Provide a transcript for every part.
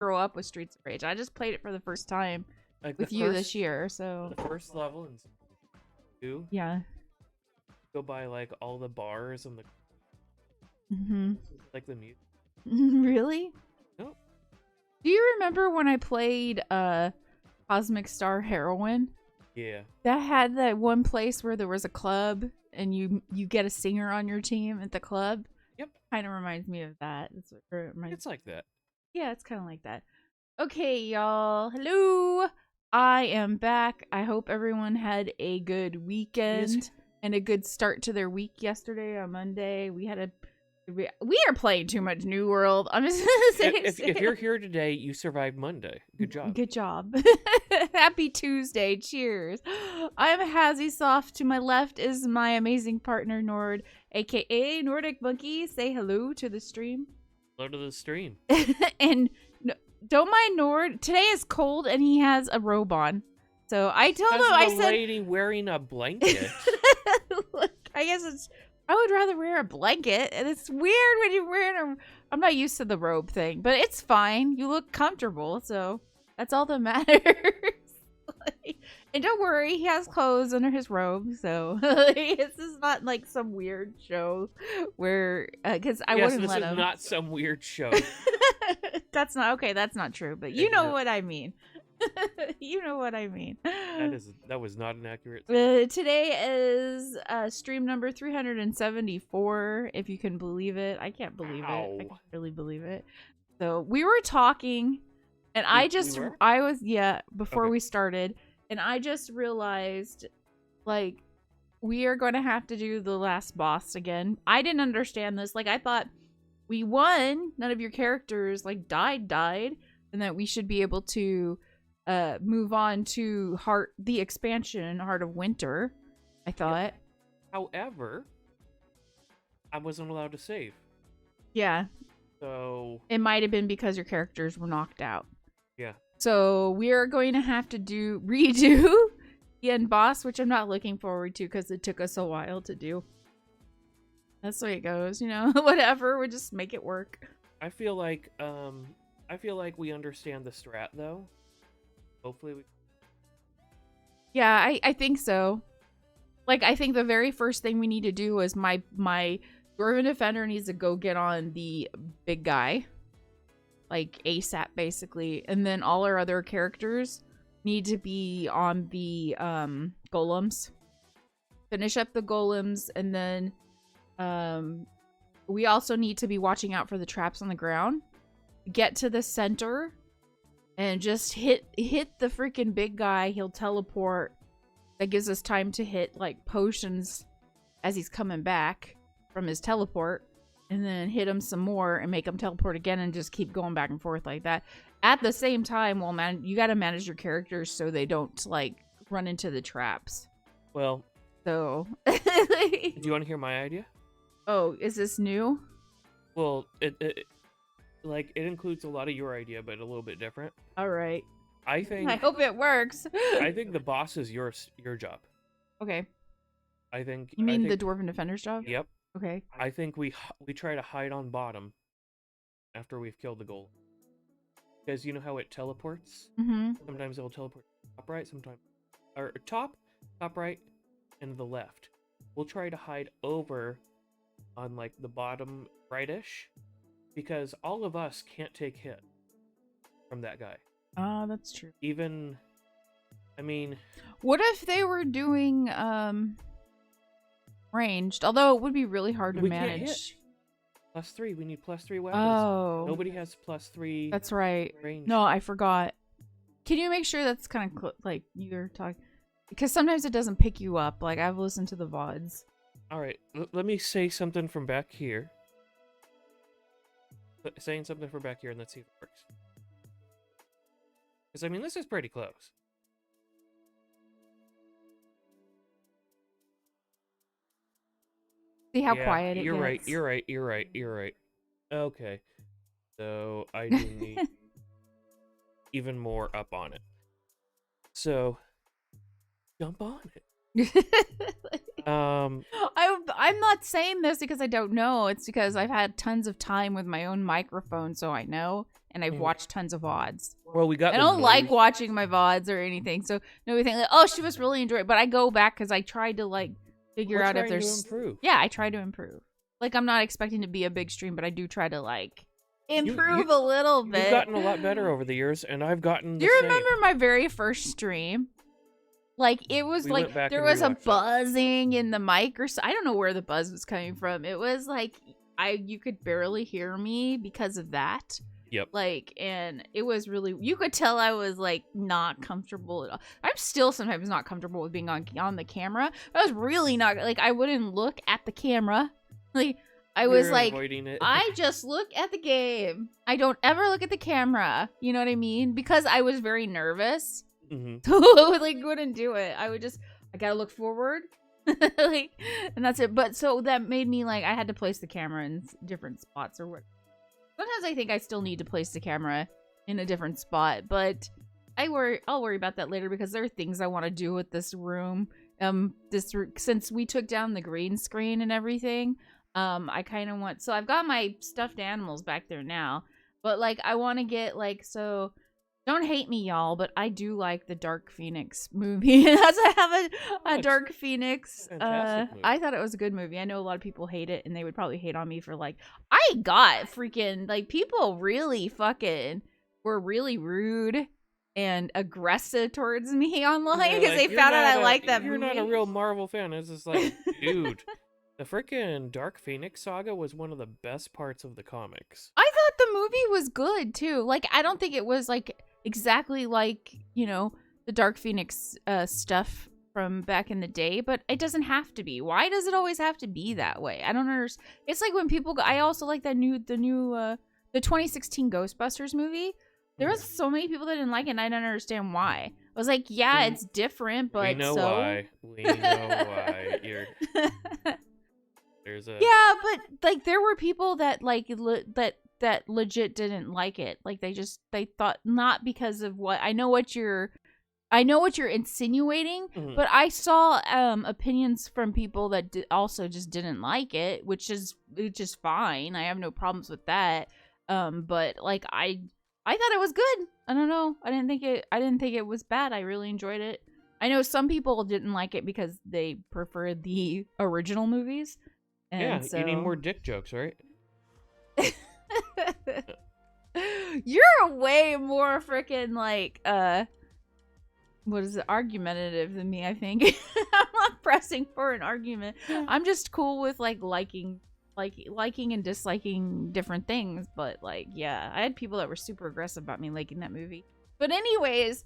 grow up with Streets of Rage. I just played it for the first time Like with you this year, so the first level in 2, yeah. go by like all the bars and the like the music. Really? Nope. Do you remember when I played Cosmic Star Heroine? Yeah. That had that one place where there was a club and you get a singer on your team at the club. Yep. Kind of reminds me of that. It's like that. Yeah, it's kind of like that. Okay, y'all. Hello. I am back. I hope everyone had a good weekend and a good start to their week yesterday on Monday. We are playing too much New World. I'm just gonna say if you're here today, you survived Monday. Good job. Good job. Happy Tuesday. Cheers. I'm Hazzy Soft. To my left is my amazing partner Nord, aka Nordic Monkey. Say hello to the stream. Hello to the stream. And don't mind Nord. Today is cold and he has a robe on. So I told him, I said, lady wearing a blanket. Look, I guess I would rather wear a blanket. And it's weird when you're wearing a. I'm not used to the robe thing, but it's fine. You look comfortable, so that's all that matters. And don't worry, he has clothes under his robe, so this is not like some weird show where, because I wouldn't let him. This is not some weird show. That's not okay. That's not true, but you know what I mean. You know what I mean. That was not an accurate. Today is stream number 374, if you can believe it. I can't believe it. I can't really believe it. So we were talking, and before we started, and I just realized, like, we are going to have to do the last boss again. I didn't understand this. Like, I thought we won. None of your characters, like, died, and that we should be able to move on to the expansion, Heart of Winter, I thought. However, I wasn't allowed to save. Yeah. So it might have been because your characters were knocked out. Yeah. So we are going to have to redo the end boss, which I'm not looking forward to because it took us a while to do. That's the way it goes, you know. Whatever, we'll just make it work. I feel like we understand the strat though. Hopefully we. Yeah, I think so. Like, I think the very first thing we need to do is my Dwarven Defender needs to go get on the big guy. Like, ASAP, basically. And then all our other characters need to be on the golems. Finish up the golems, and then we also need to be watching out for the traps on the ground. Get to the center and just hit the freaking big guy. He'll teleport. That gives us time to hit, like, potions as he's coming back from his teleport. And then hit him some more and make him teleport again and just keep going back and forth like that. At the same time, well, man, you got to manage your characters so they don't, like, run into the traps. Well. So. Do you want to hear my idea? Oh, is this new? Well, it includes a lot of your idea, but a little bit different. All right. I hope it works. I think the boss is your job. Okay. You mean the Dwarven Defender's job? Yep. Okay. I think we try to hide on bottom after we've killed the golem. Because you know how it teleports? Mm-hmm. Sometimes it'll teleport top right, sometimes or top right, and the left. We'll try to hide over on, like, the bottom rightish, because all of us can't take hit from that guy. That's true. Even, I mean, what if they were doing ranged? Although it would be really hard to manage. Can't hit. +3. We need +3 weapons. Oh. Nobody has +3. That's right. Range. No, I forgot. Can you make sure that's kind of like you're talking? Because sometimes it doesn't pick you up. Like, I've listened to the VODs. All right. Let me say something from back here. Saying something from back here, and let's see if it works. Because, I mean, this is pretty close. See how quiet it You're gets? You're right. Okay. So, I do need even more up on it. So, jump on it. I'm not saying this because I don't know. It's because I've had tons of time with my own microphone, so I know, and I've watched tons of VODs. Well, we got. I don't like watching my VODs or anything, so nobody think like, oh, she must really enjoy it. But I go back because I tried to like figure out if there's. Improve. Yeah, I try to improve. Like I'm not expecting to be a big stream, but I do try to like improve a little bit. You've gotten a lot better over the years, and I've gotten. Do you remember my very first stream? Like it was like there was a buzzing in the mic or so. I don't know where the buzz was coming from. It was like you could barely hear me because of that. Yep. Like, and it was really, you could tell I was like not comfortable at all. I'm still sometimes not comfortable with being on the camera. I was really not, like, I wouldn't look at the camera. Like, I was like, I just look at the game. I don't ever look at the camera. You know what I mean? Because I was very nervous. Mm-hmm. I like wouldn't do it. I would just, I gotta look forward. Like, and that's it. But so that made me like, I had to place the camera in different spots or what. Sometimes I think I still need to place the camera in a different spot, but I'll worry about that later because there are things I want to do with this room. Since we took down the green screen and everything, I kind of want, so I've got my stuffed animals back there now, but like I want to get like, so don't hate me, y'all, but I do like the Dark Phoenix movie. As I have a Dark Phoenix. I thought it was a good movie. I know a lot of people hate it, and they would probably hate on me for like, I got freaking, like, people really fucking were really rude and aggressive towards me online because they found out I like that movie. You're not a real Marvel fan. It's just like, dude, the freaking Dark Phoenix saga was one of the best parts of the comics. I thought the movie was good, too. Like, I don't think it was, like, exactly like, you know, the Dark Phoenix stuff from back in the day, but it doesn't have to be. Why does it always have to be that way? I don't understand. It's like when people go, I also like the 2016 Ghostbusters movie. There was so many people that didn't like it, and I don't understand why. I was like, yeah, it's different, but we know why. We know why. There's a yeah, but like there were people that like that legit didn't like it. Like they thought, not because of what I know what you're insinuating, but I saw opinions from people that also just didn't like it, which is just fine. I have no problems with that. But like I thought it was good. I don't know. I didn't think it was bad. I really enjoyed it. I know some people didn't like it because they preferred the original movies. And yeah, so... you need more dick jokes, right? You're way more freaking like what is it, argumentative than me, I think. I'm not pressing for an argument. I'm just cool with like liking and disliking different things, but like yeah, I had people that were super aggressive about me liking that movie. But anyways,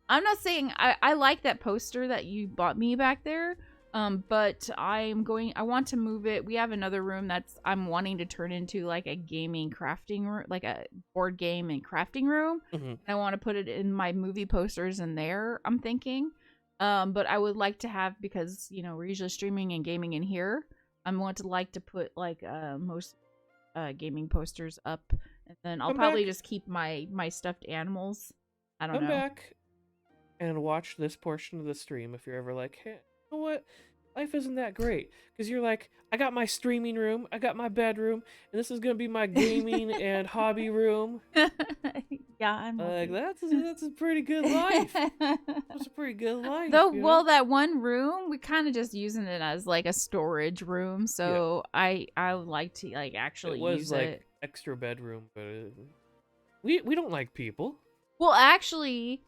I'm not saying I like that poster that you bought me back there. But I want to move it. We have another room I'm wanting to turn into like a gaming crafting room, like a board game and crafting room. I want to put it in my movie posters in there, I'm thinking. But I would like to have, because, you know, we're usually streaming and gaming in here. I'm going to like to put like, most, gaming posters up, and then I'll probably just keep my stuffed animals. I don't know. Come back and watch this portion of the stream if you're ever like, hey, you know what? Life isn't that great. Because you're like, I got my streaming room, I got my bedroom, and this is going to be my gaming and hobby room. Yeah, I'm like, that's a pretty good life. That's a pretty good life. Though, well, that one room, we kind of just using it as like a storage room. So yeah. I would like to like actually use like it. Extra bedroom, but we don't like people. Well, actually, it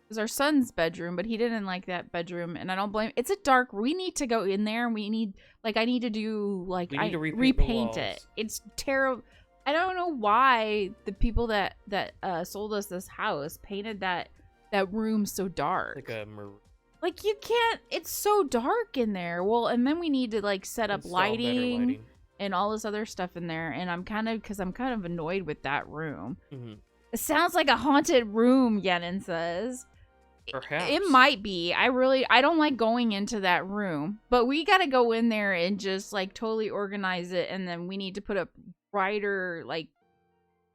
was our son's bedroom, but he didn't like that bedroom, and I don't blame. It's a dark. We need to go in there, and we need like I need to do like I repaint it. It's terrible. I don't know why the people that sold us this house painted that room so dark. Like you can't. It's so dark in there. Well, and then we need to like set up lighting and all this other stuff in there. And I'm kind of annoyed with that room. It sounds like a haunted room, Yenin says. Perhaps. It might be. I don't like going into that room, but we got to go in there and just like totally organize it, and then we need to put up brighter like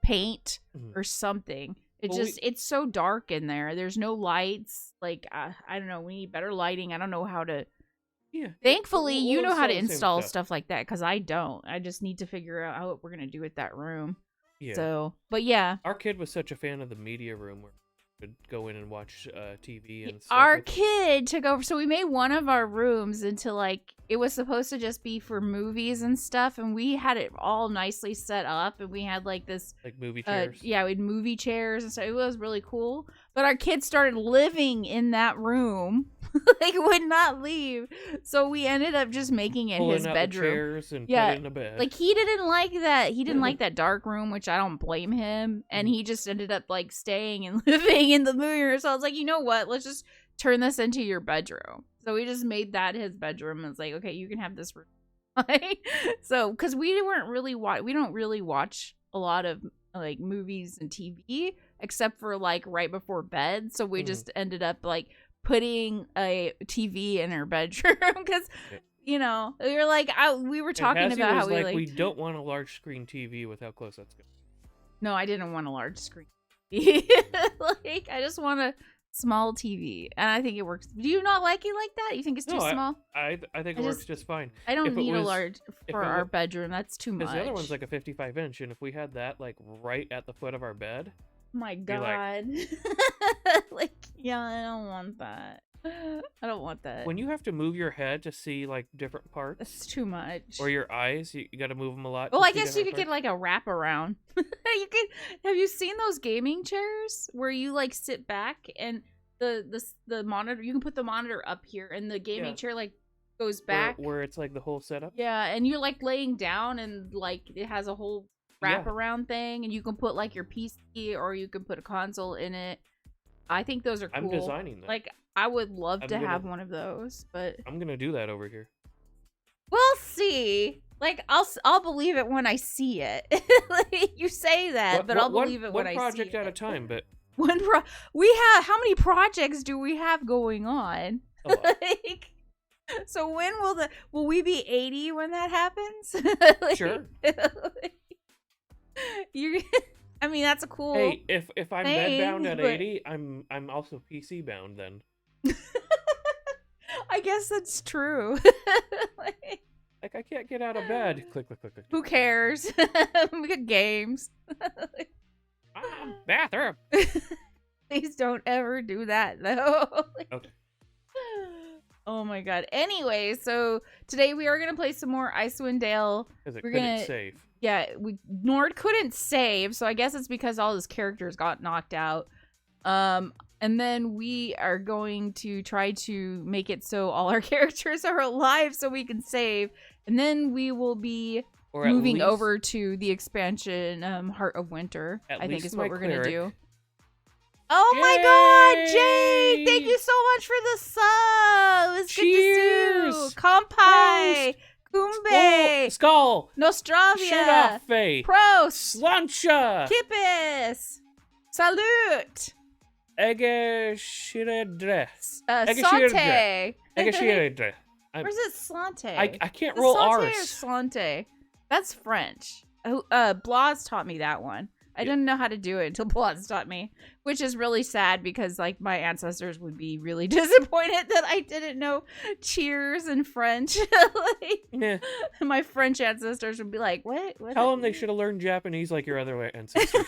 paint or something. It's so dark in there. There's no lights. Like I don't know. We need better lighting. I don't know how to Yeah. Thankfully, you know how to the same install stuff like that, because I don't. I just need to figure out how we're gonna do with that room. Yeah. So, but yeah. Our kid was such a fan of the media room where we would go in and watch TV and stuff. Our kid took over. So we made one of our rooms into like, it was supposed to just be for movies and stuff. And we had it all nicely set up. And we had like this. Like movie chairs. Yeah, we had movie chairs and stuff. It was really cool. But our kid started living in that room. Like, would not leave. So we ended up just making it Pulling his out bedroom. The chairs and put it in a bed. Like, he didn't like that. He didn't like that dark room, which I don't blame him. And he just ended up like staying and living in the movie room. So I was like, you know what? Let's just turn this into your bedroom. So we just made that his bedroom. And it's like, okay, you can have this room. So, because we don't really watch a lot of like movies and TV except for like right before bed. So we just ended up like putting a TV in her bedroom because, you know, we were like, we were talking about how we don't want a large screen TV with how close that's going. No, I didn't want a large screen TV. Like, I just want a small TV, and I think it works. Do you not like it like that? You think it's too small? I think it works just fine. I don't need a large for our bedroom. That's too much. Because the other one's like a 55-inch, and if we had that like right at the foot of our bed. My God. Like, yeah, I don't want that. I don't want that. When you have to move your head to see like different parts, it's too much. Or your eyes, you got to move them a lot. Well, I guess you could get like a wraparound. You could. Have you seen those gaming chairs where you like sit back and the monitor? You can put the monitor up here, and the gaming chair like goes back. Where it's like the whole setup. Yeah, and you're like laying down, and like it has a whole wraparound thing, and you can put like your PC or you can put a console in it. I think those are cool. I'm designing that. Like, I would love to have one of those, but I'm gonna do that over here. We'll see. Like, I'll believe it when I see it. Like, you say that, but I'll believe it when I see it. One project at a time, but how many projects do we have going on? Like, so when will we be 80 when that happens? Like, sure. I mean, that's a cool. Hey, if I'm bed bound at 80, I'm also PC bound then. I guess that's true. Like I can't get out of bed. Click. Who cares? We got games. Bathroom. Please don't ever do that though. Okay. Oh my God. Anyway, so today we are gonna play some more Icewind Dale. Because it couldn't save. Yeah, Nord couldn't save, so I guess it's because all his characters got knocked out. And then we are going to try to make it so all our characters are alive so we can save. And then we will be moving over to the expansion, Heart of Winter, I think is what we're going to do. Oh my God, Jay! Thank you so much for the sub! It's good to see you! Kampai! Kumbe! Skull! Nostravia! Shirafe! Prost! Slancha! Kippis! Salute! Egeshiredre. Sante! Egeshiredre. Where's it Slante? I can't roll R's. Slante. That's French. Blas taught me that one. I didn't know how to do it until Blas taught me, which is really sad because like my ancestors would be really disappointed that I didn't know cheers in French. Like, my French ancestors would be like, "What?" Tell them they should have learned Japanese like your other ancestors.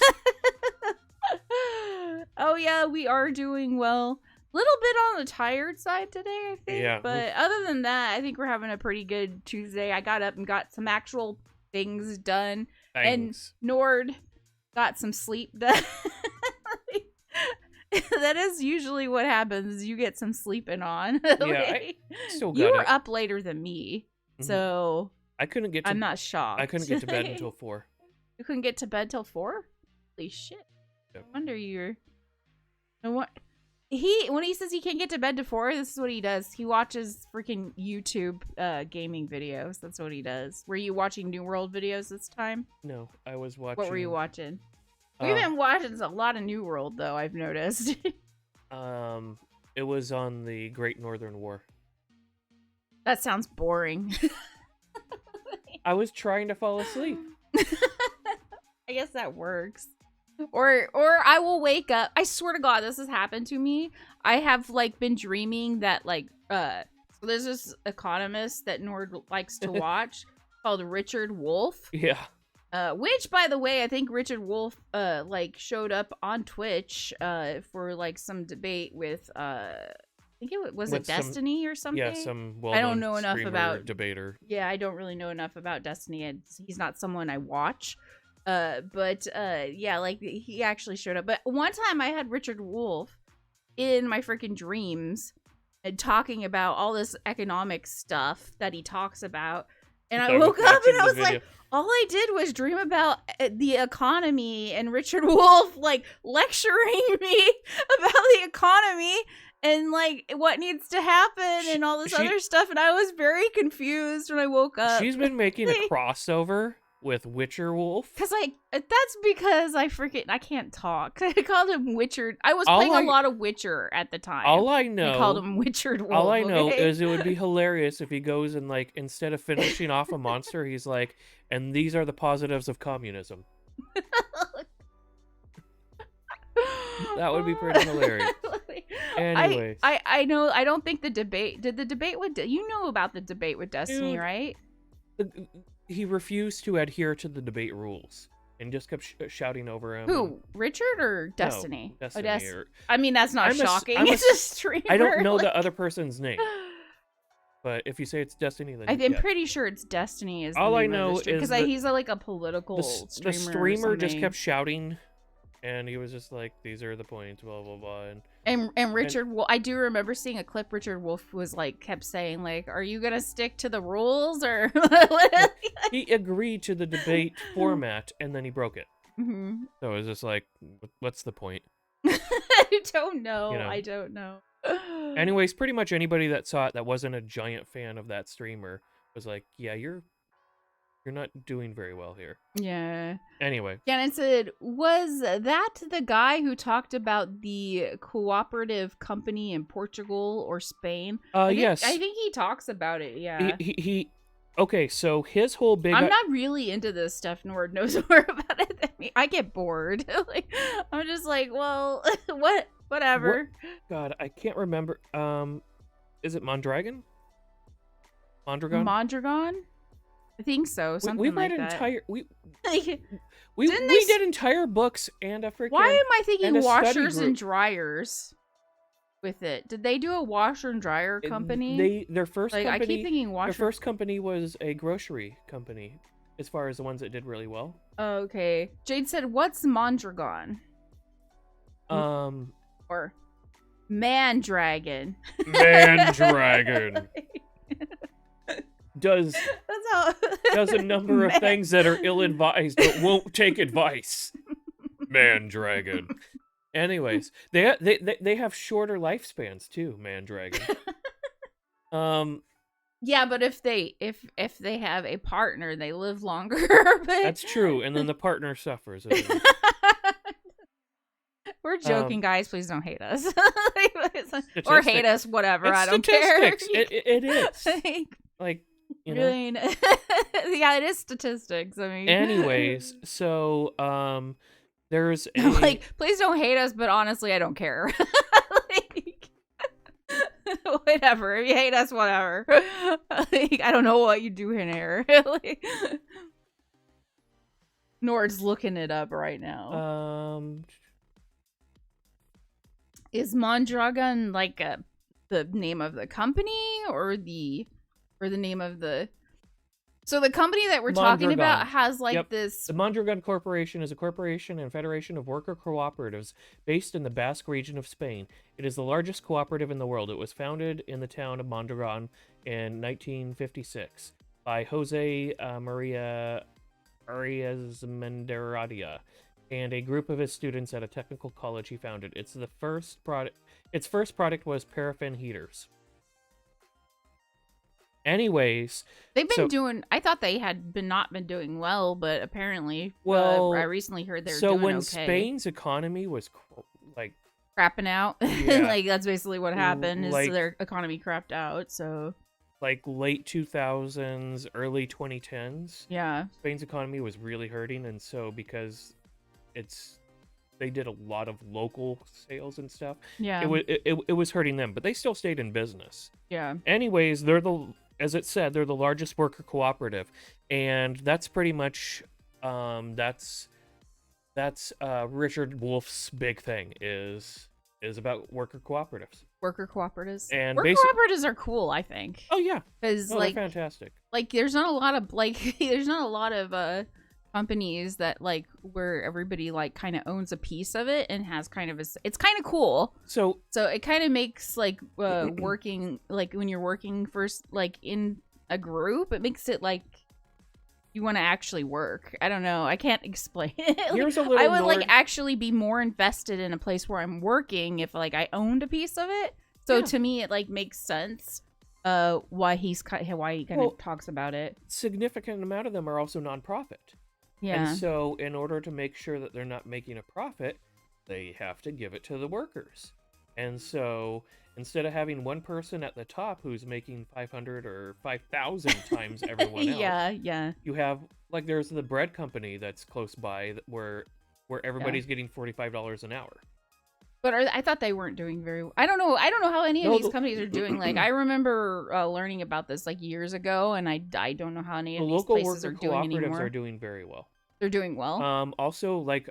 Oh yeah, we are doing well. Little bit on the tired side today, I think. Yeah. But other than that, I think we're having a pretty good Tuesday. I got up and got some actual things done. And Nord got some sleep done. That is usually what happens. You get some sleeping on. Yeah, I still got You were up later than me. So I'm not shocked. I couldn't get to bed until 4. You couldn't get to bed till 4? Holy shit. Yep. No wonder you're... When he says he can't get to bed to 4, this is what he does. He watches freaking YouTube gaming videos. That's what he does. Were you watching New World videos this time? No, I was watching... What were you watching? We've been watching a lot of New World, though, I've noticed. It was on the Great Northern War. That sounds boring. I was trying to fall asleep. I guess that works. Or I will wake up. I swear to God, this has happened to me. I have like been dreaming that like So there's this economist that Nord likes to watch called Richard Wolf. Yeah. Which, by the way, I think Richard Wolf like showed up on Twitch for like some debate with I think was it Destiny or something? Yeah, some well I don't know enough about debater. Yeah, I don't really know enough about Destiny. He's not someone I watch. But yeah, like he actually showed up. But one time I had Richard Wolf in my freaking dreams and talking about all this economic stuff that he talks about. And I woke up and I was like, all I did was dream about the economy and Richard Wolf like lecturing me about the economy and like what needs to happen and all this other stuff. And I was very confused when I woke up. She's been making a crossover with Witcher Wolf. That's because I can't talk. I called him Witcher. I was playing a lot of Witcher at the time. All I know, I called him Witcher Wolf. All I know is it would be hilarious if he goes and like instead of finishing off a monster, he's like, and these are the positives of communism. That would be pretty hilarious. Anyways, I know. I don't think the debate. Did the debate with you know about the debate with Destiny, Dude, right? He refused to adhere to the debate rules and just kept shouting over him. Who, Richard or Destiny? No, Destiny. I mean, that's not shocking. It's a streamer. I don't know the other person's name. But if you say it's Destiny, then I'm pretty sure it's Destiny. Is all the I name know of the is because he's like a political streamer. The streamer just kept shouting, and he was just like, "These are the points, blah blah blah." And Richard Wolf, I do remember seeing a clip. Richard Wolf was like, kept saying like, "Are you gonna stick to the rules or?" He agreed to the debate format, and then he broke it. Mm-hmm. So it was just like, what's the point? I don't know. You know. I don't know. Anyways, pretty much anybody that saw it that wasn't a giant fan of that streamer was like, "Yeah, you're not doing very well here." Yeah. Anyway. Yeah, and it said, was that the guy who talked about the cooperative company in Portugal or Spain? Yes. I think he talks about it, yeah. He okay, so his whole big... I'm not really into this stuff. Nord knows more about it than me. I get bored. Like, I'm just like, well, whatever. God, I can't remember. Is it Mondragon? Mondragon? Mondragon? I think so. Something like that. We did entire books and a freaking. Why am I thinking washers and dryers with it? Did they do a washer and dryer company? Their first company. I keep thinking washer. Their first company was a grocery company, as far as the ones that did really well. Okay. Jade said, "What's Mondragon?" Or Mandragon. Mandragon. Does a number of things that are ill-advised but won't take advice. Mandragon. Anyways, they have shorter lifespans too, Mandragon. Yeah, but if they have a partner, they live longer. That's true, and then the partner suffers. We're joking, guys. Please don't hate us. Or hate us, whatever. I don't care. It is. Like, you know? Yeah, it is statistics. I mean, anyways, so there's like, please don't hate us, but honestly, I don't care. Like, whatever. If you hate us, whatever. Like, I don't know what you do in here. Like, Nord's looking it up right now. Is Mondragon like the name of the company or the name of the... So the company that we're talking about has like this... The Mondragon Corporation is a corporation and federation of worker cooperatives based in the Basque region of Spain. It is the largest cooperative in the world. It was founded in the town of Mondragon in 1956 by Jose Maria Arias Menderadia and a group of his students at a technical college he founded. Its first product was paraffin heaters. Anyways, they've been doing. I thought they had not been doing well, but apparently, I recently heard they're doing okay. So when Spain's economy was like crapping out, yeah, like that's basically what happened. Is their economy crapped out. So like late 2000s, early 2010s. Yeah, Spain's economy was really hurting, and so because it's they did a lot of local sales and stuff. Yeah. It was hurting them, but they still stayed in business. Yeah. Anyways, as it said, they're the largest worker cooperative, and that's pretty much that's Richard Wolf's big thing is about worker cooperatives. Worker cooperatives. And Worker cooperatives are cool, I think. Oh yeah, because they're fantastic. Like there's not a lot of there's not a lot of companies that like where everybody like kind of owns a piece of it and has kind of it's kind of cool. So it kind of makes like working like when you're working first like in a group, it makes it like you want to actually work. I don't know. I can't explain it. Here's a little I would like actually be more invested in a place where I'm working if like I owned a piece of it. So to me, it like makes sense. Why he kind of talks about it. Significant amount of them are also nonprofit. Yeah. And so in order to make sure that they're not making a profit, they have to give it to the workers. And so instead of having one person at the top who's making 500 or 5,000 times everyone else, yeah, you have like there's the bread company that's close by where everybody's getting $45 an hour. But I thought they weren't doing very well. I don't know how any of these companies are doing. Like, I remember learning about this like years ago, and I don't know how any of these places are doing anymore. The local worker cooperatives are doing very well. They're doing well. Also, like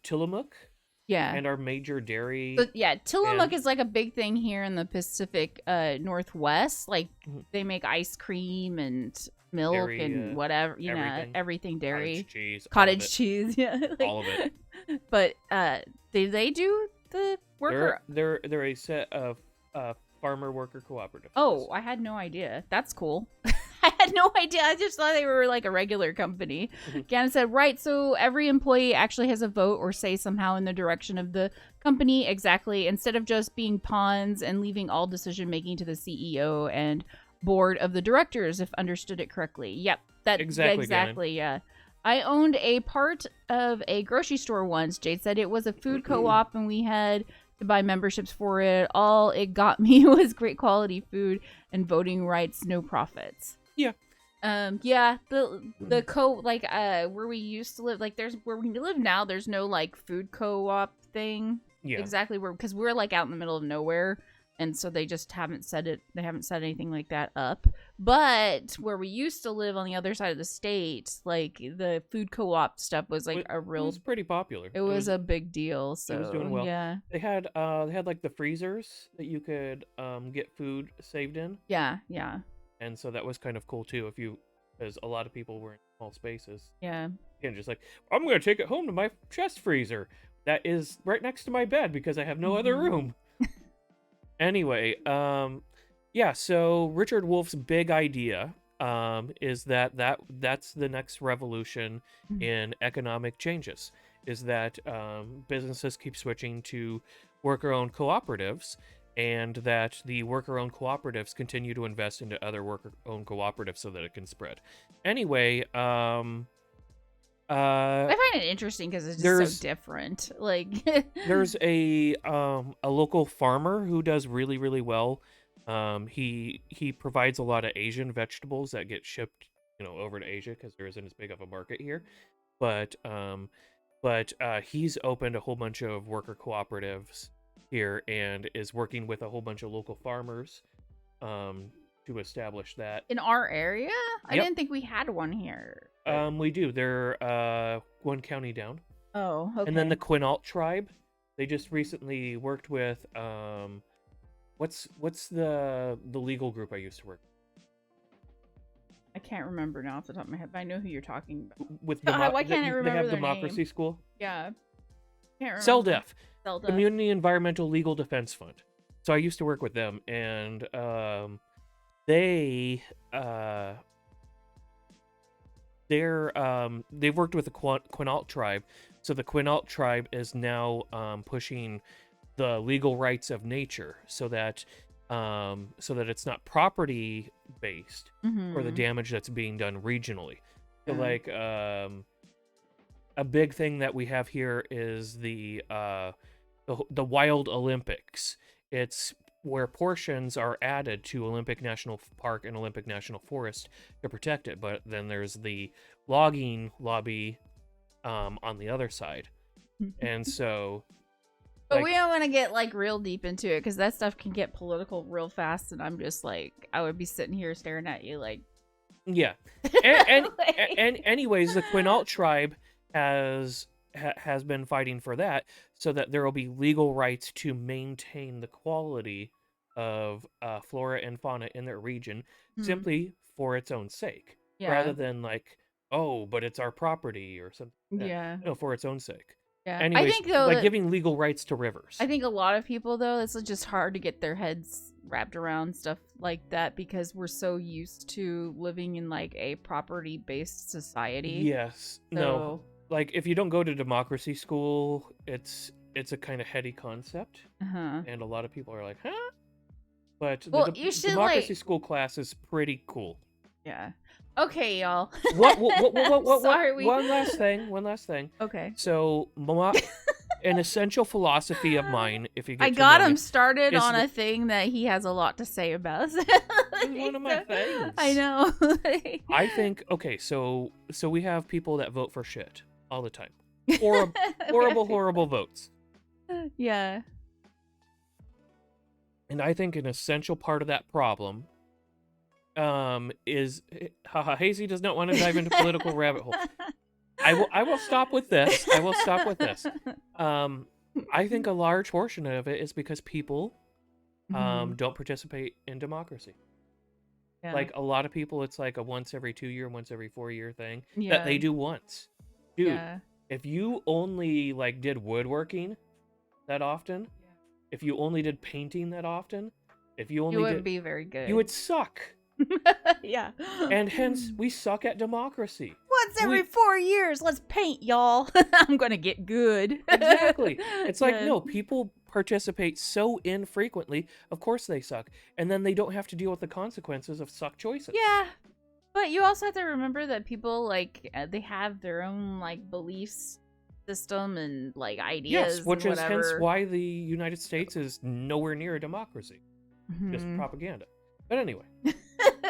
Tillamook. Yeah. And our major dairy. But yeah, Tillamook is like a big thing here in the Pacific Northwest. Like, they make ice cream and milk dairy, and whatever, everything dairy. Cottage cheese, yeah. Like, all of it. But do they do the worker? They're a set of farmer worker cooperatives. Oh, I had no idea. That's cool. I had no idea. I just thought they were like a regular company. Gannon said, right, so every employee actually has a vote or say somehow in the direction of the company. Exactly. Instead of just being pawns and leaving all decision making to the CEO and board of the directors, if understood it correctly. Yep. Exactly, yeah. I owned a part of a grocery store once. Jade said it was a food co-op and we had to buy memberships for it. All it got me was great quality food and voting rights, no profits. Yeah. The where we used to live, like there's where we live now, there's no like food co-op thing. Yeah. Exactly, because we're like out in the middle of nowhere. And so they just haven't set anything like that up. But where we used to live on the other side of the state, like the food co-op stuff was like it was pretty popular. It was a big deal. So it was doing well. Yeah. They had like the freezers that you could get food saved in. Yeah. And so that was kind of cool too, because a lot of people were in small spaces. Yeah. And just like, I'm gonna take it home to my chest freezer that is right next to my bed because I have no other room. Anyway, so Richard Wolf's big idea is that's the next revolution in economic changes, is that businesses keep switching to worker-owned cooperatives, and that the worker-owned cooperatives continue to invest into other worker-owned cooperatives so that it can spread. Anyway, I find it interesting because it's just so different. Like there's a local farmer who does really, really well. He provides a lot of Asian vegetables that get shipped, over to Asia because there isn't as big of a market here. But he's opened a whole bunch of worker cooperatives here and is working with a whole bunch of local farmers to establish that. In our area? I didn't think we had one here. We do. They're one county down. Oh, okay. And then the Quinault tribe, they just recently worked with what's the legal group I used to work with? I can't remember now off the top of my head, but I know who you're talking about. Why can't I remember they have their Democracy name? School? Yeah. Can't remember. CELDEF. Community Environmental Legal Defense Fund. So I used to work with them, and they've worked with the Quinault tribe. So the Quinault tribe is now pushing the legal rights of nature so that it's not property based for the damage that's being done regionally. So like a big thing that we have here is the Wild Olympics. It's where portions are added to Olympic National Park and Olympic National Forest to protect it, but then there's the logging lobby on the other side. And so, But like, we don't want to get like real deep into it because that stuff can get political real fast, and I'm just like, I would be sitting here staring at you like, yeah. And like- anyways, the Quinault tribe has been fighting for that, so that there will be legal rights to maintain the quality of flora and fauna in their region, Hmm. simply for its own sake, Yeah. rather than like, oh, but it's our property or something. Yeah. No, for its own sake. Yeah. Anyways, I think though, like giving legal rights to rivers. I think a lot of people though, it's just hard to get their heads wrapped around stuff like that because we're so used to living in like a property-based society. Yes. No. Like if you don't go to democracy school, it's a kind of heady concept, Uh-huh. and a lot of people are like, huh? But Well, the you should, democracy like- school class is pretty cool. Yeah. Okay, y'all. What? Sorry, One last thing. Okay. So, an essential philosophy of mine, if you get I to got know him me, started is on the- a thing that he has a lot to say about. It's one of my things. I know. I think, okay, so we have people that vote for shit all the time. Horrible votes. Yeah. And I think an essential part of that problem is Hazy does not want to dive into political rabbit hole. I will stop with this. I think a large portion of it is because people don't participate in democracy. Yeah. Like a lot of people, it's like a once every 2 year, once every 4 year thing Yeah. that they do once. Dude, Yeah. if you only like did woodworking that often, if you only did painting that often, if you only You wouldn't did, be very good. you would suck. Yeah. And hence we suck at democracy. Once every 4 years, let's paint, y'all. I'm gonna get good. Exactly. It's like, Yeah. no, people participate so infrequently, of course they suck. And then they don't have to deal with the consequences of suck choices. Yeah. But you also have to remember that people, like, they have their own, like, beliefs system and, like, ideas. Yes, which and is hence why the United States is nowhere near a democracy. Just Mhm. propaganda. But anyway,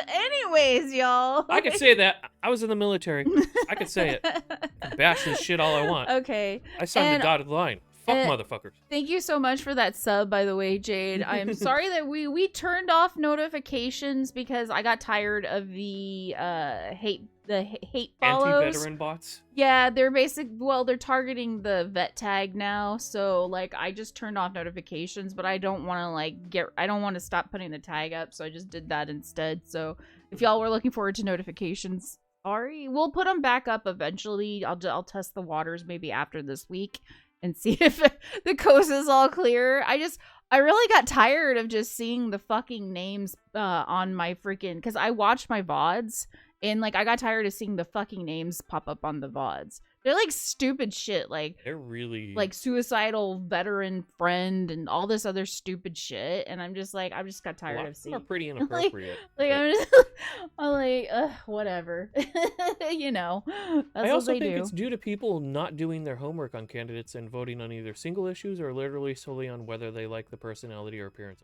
Anyways, y'all. I could say that. I was in the military. I could say it. Bash this shit all I want. Okay. I signed And- the dotted line. Fuck motherfuckers. Thank you so much for that sub, by the way, Jade. I'm sorry that we turned off notifications because I got tired of the hate follows. Anti-veteran bots. Yeah, they're they're targeting the vet tag now, so like I just turned off notifications, but I don't want to I don't want to stop putting the tag up, so I just did that instead. So if y'all were looking forward to notifications, sorry. We'll put them back up eventually. I'll test the waters maybe after this week and see if the coast is all clear. I really got tired of just seeing the fucking names on my freaking, because I watch my VODs. And, like, I got tired of seeing the fucking names pop up on the VODs. They're, like, stupid shit. Like, They're really... like suicidal veteran friend and all this other stupid shit. And I'm just, like, I just got a tired lot of of them seeing. are pretty inappropriate. Like, but I'm just, I'm like, whatever. You know, that's I also what they think do. it's due to people not doing their homework on candidates and voting on either single issues or literally solely on whether they like the personality or appearance.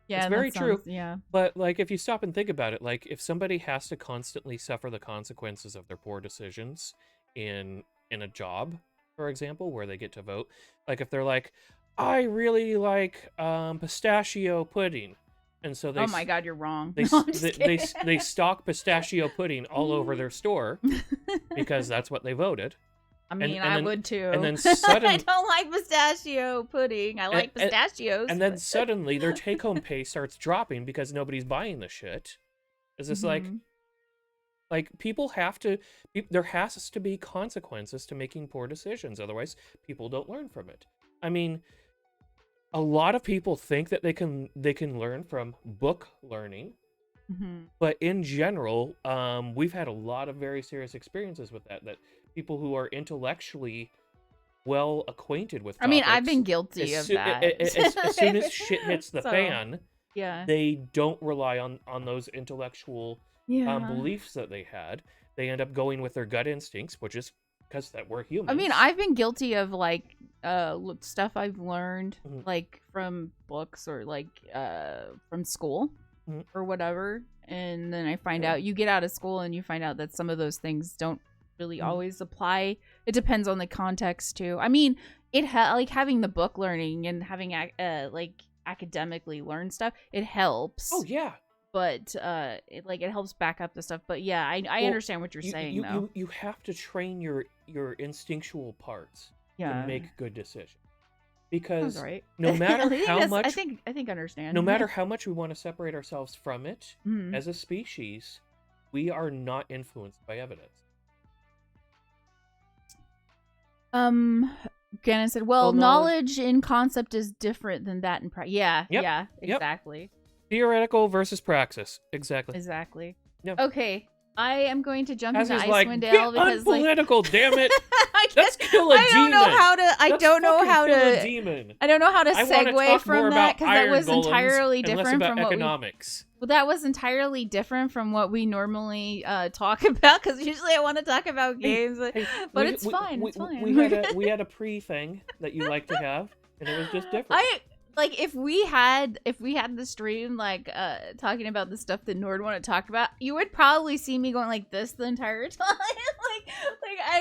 Yeah, it's that very true. sounds- Yeah. But, like, if you stop and think about it, like, if somebody has to constantly suffer the consequences of their poor decisions in a job, for example, where they get to vote, like, if they're like, I really like pistachio pudding, and so they Oh my god, you're wrong. they No, I'm just they kidding. stock pistachio pudding all over their store because that's what they voted. I mean, and I then- would too. and then I sudden- don't like pistachio pudding. I like pistachios. And then but- suddenly their take-home pay starts dropping because nobody's buying the shit. Is this Mhm. like people have to? There has to be consequences to making poor decisions. Otherwise, people don't learn from it. I mean, a lot of people think that they can learn from book learning, Mhm. but in general, we've had a lot of very serious experiences with that. That people who are intellectually well acquainted with I mean, I've topics, been guilty of that. as soon as shit hits the So, fan, yeah. they don't rely on those intellectual Yeah. beliefs that they had. They end up going with their gut instincts, which is because that we're humans. I mean, I've been guilty of like stuff I've learned Mhm. like from books or like from school Mhm. or whatever, and then I find Yeah. out you get out of school and you find out that some of those things don't really Mhm. always apply. It depends on the context too. I mean, like having the book learning and having like academically learn stuff, it helps. Oh yeah. But it helps back up the stuff. But yeah, I understand what you're saying though. You have to train your instinctual parts Yeah. to make good decisions. Because right. no matter how much I think I understand. No matter how much we want to separate ourselves from it Mhm. as a species, we are not influenced by evidence. Gannon said, well, knowledge in concept is different than that in practice. Yeah, Yep. yeah, exactly. Yep. Theoretical versus praxis. Exactly. Exactly. Yep. Okay, I am going to jump into like, Icewind Dale get because unpolitical, damn it. Let's kill a demon. I don't know how to. I don't know how to. Demon. I don't know how to I wanna segue talk from more that about because that iron was golems entirely and less different about from what economics. Well, that was entirely different from what we normally talk about because usually I want to talk about games, but it's fine. It's fine. We had a pre thing that you like to have, and it was just different. If we had the stream talking about the stuff that Nord wanted to talk about, you would probably see me going like this the entire time.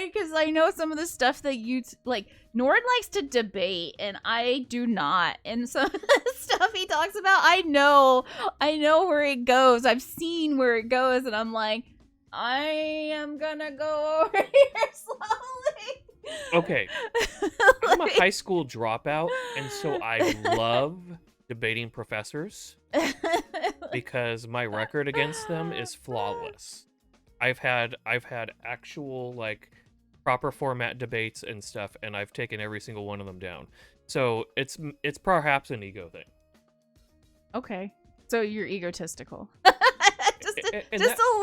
Because I know some of the stuff that you Nord likes to debate and I do not. And some of the stuff he talks about, I know where it goes. I've seen where it goes, and I'm like, I am gonna go over here slowly. Okay. I'm a high school dropout, and so I love debating professors because my record against them is flawless. I've had actual proper format debates and stuff, and I've taken every single one of them down. So it's perhaps an ego thing. Okay. So you're egotistical. A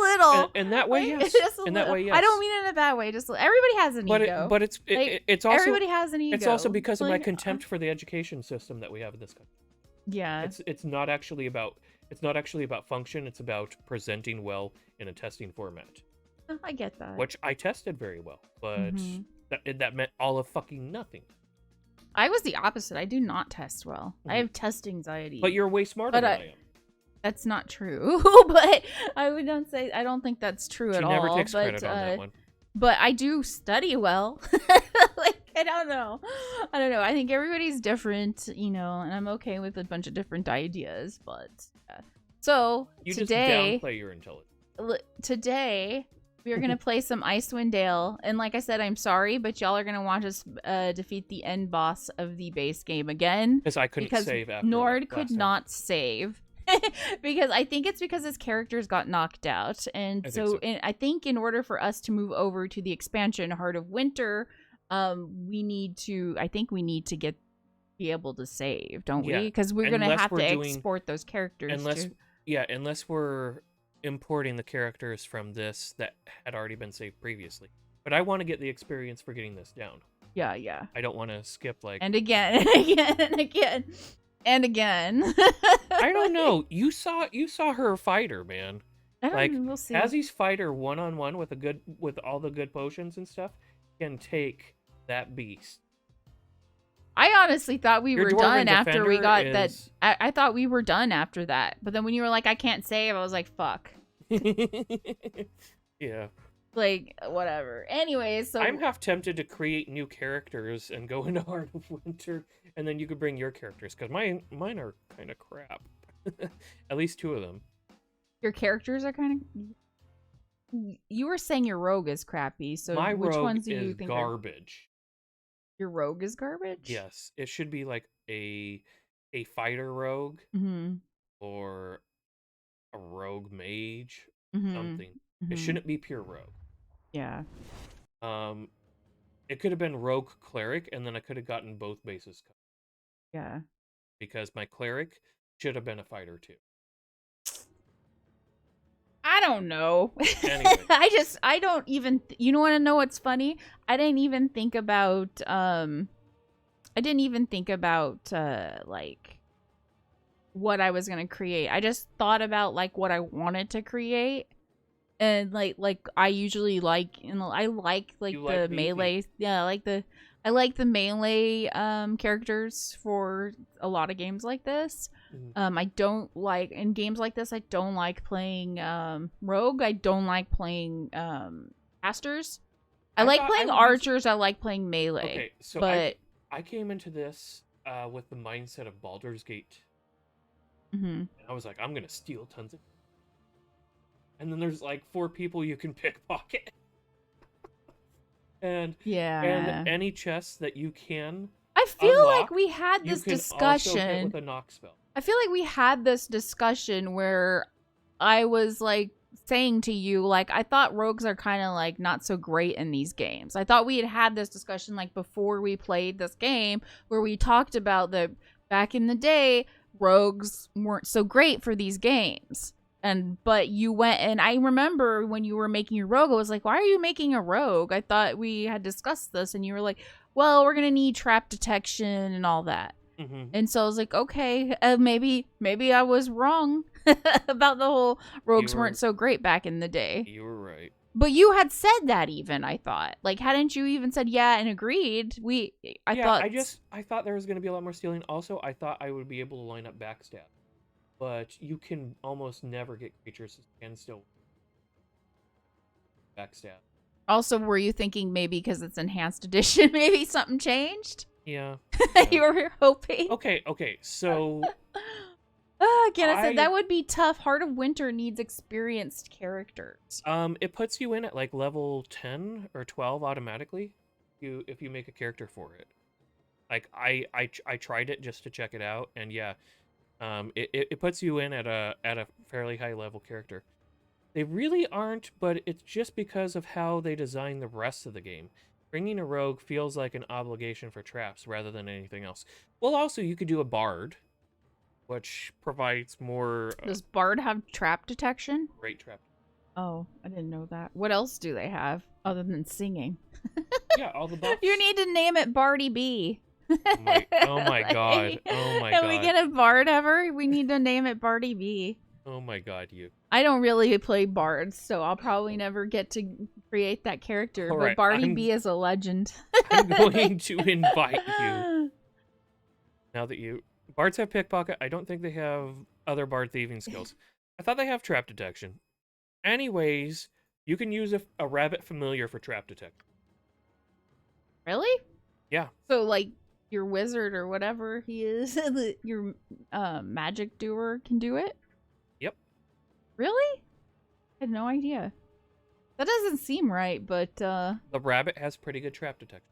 little. In that way, yes. In that way, yes. I don't mean it in a bad way. Just everybody has an ego. But it's also everybody has an ego. It's also because of my contempt for the education system that we have in this country. Yeah. It's not actually about function. It's about presenting well in a testing format. I get that. Which I tested very well, but that meant all of fucking nothing. I was the opposite. I do not test well. I have test anxiety. But you're way smarter than I am. That's not true. But I don't think that's true at all. She never takes credit on that one. But I do study well. I don't know. I think everybody's different, and I'm okay with a bunch of different ideas. But so you today, just downplay your intelligence. Today we are gonna play some Icewind Dale, and like I said, I'm sorry, but y'all are gonna watch us defeat the end boss of the base game again. Because I couldn't save after Nord could not save. Because I think it's because his characters got knocked out, and I think in order for us to move over to the expansion Heart of Winter, we need to be able to save, don't we? Because we're gonna have to export those characters. Unless we're importing the characters from this that had already been saved previously. But I want to get the experience for getting this down. Yeah. I don't want to skip and again and again and again. And again. I don't know. You saw her fighter, man. We'll see. Hazzy's fighter one-on-one with all the good potions and stuff can take that beast. I honestly thought we were done after we got that. I thought we were done after that. But then when you were like, I can't save, I was like, fuck. Yeah. Whatever. Anyways, so I'm half tempted to create new characters and go into Heart of Winter, and then you could bring your characters, because mine are kind of crap. At least two of them. Your characters are kind of... You were saying your rogue is crappy, so which ones do you think garbage? Your rogue is garbage? Yes. It should be like a fighter rogue, or a rogue mage, something. It shouldn't be pure rogue. Yeah. It could have been rogue cleric, and then I could have gotten both bases covered. Yeah. Because my cleric should have been a fighter too. I don't know. Anyway. I don't even, you want to know what's funny? I didn't even think about, what I was going to create. I just thought about, what I wanted to create. And, I usually I like the melee. Yeah, I like the melee characters for a lot of games like this. I don't like, in games like this, I don't like playing rogue. I don't like playing casters. I like playing archers. I like playing melee. Okay, so I came into this with the mindset of Baldur's Gate. Mm-hmm. And I was like, I'm gonna steal tons of. And then there's like 4 people you can pickpocket. and Yeah. any chest that you can I feel unlock, like we had you this can also hit discussion. with a knock spell. I feel like we had this discussion where I was like saying to you, like, I thought rogues are kind of like not so great in these games. I thought we had this discussion like before we played this game where we talked about that back in the day, rogues weren't so great for these games. But you went, and I remember when you were making your rogue, I was like, why are you making a rogue? I thought we had discussed this, and you were like, well, we're going to need trap detection and all that. Mm-hmm. And so I was like, okay, maybe I was wrong about the whole rogues weren't so great back in the day. You were right. But you had said that even, I thought. Like, hadn't you even said yeah and agreed? I thought there was going to be a lot more stealing. Also, I thought I would be able to line up backstab. But you can almost never get creatures that can still backstab. Also, were you thinking maybe because it's enhanced edition, maybe something changed? Yeah. You were hoping? Okay, so... Again, I said that would be tough. Heart of Winter needs experienced characters. It puts you in at like level 10 or 12 automatically if you make a character for it. Like, I tried it just to check it out, and yeah... it puts you in at a fairly high level character. They really aren't, but it's just because of how they design the rest of the game. Bringing a rogue feels like an obligation for traps rather than anything else. Well, also you could do a bard, which provides more. Does bard have trap detection? Great trap. Oh, I didn't know that. What else do they have other than singing? Yeah, all the buffs. You need to name it Bardi B. Oh my god. Oh my god. Can we get a bard ever? We need to name it Bardi B. Oh my god, you. I don't really play bards, so I'll probably never get to create that character. All but right, Bardi B is a legend. I'm going to invite you. Now that you... Bards have pickpocket. I don't think they have other bard thieving skills. I thought they have trap detection. Anyways, you can use a rabbit familiar for trap detection. Really? Yeah. So, like, your wizard or whatever he is, your magic doer can do it? Yep. Really? I had no idea. That doesn't seem right, but the rabbit has pretty good trap detection.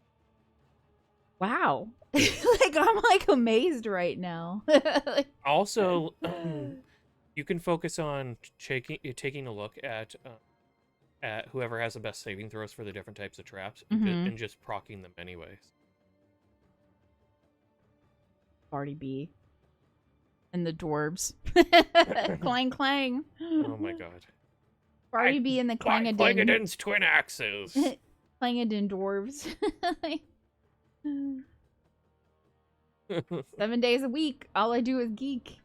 Wow. Like, I'm like amazed right now. Also, you can focus on taking a look at whoever has the best saving throws for the different types of traps and just proccing them anyways. Bardi B. And the dwarves. Clang clang. Oh my god. Bardi B and the Clangadin. Clangadin's twin axes. Clangadin dwarves. 7 days a week. All I do is geek.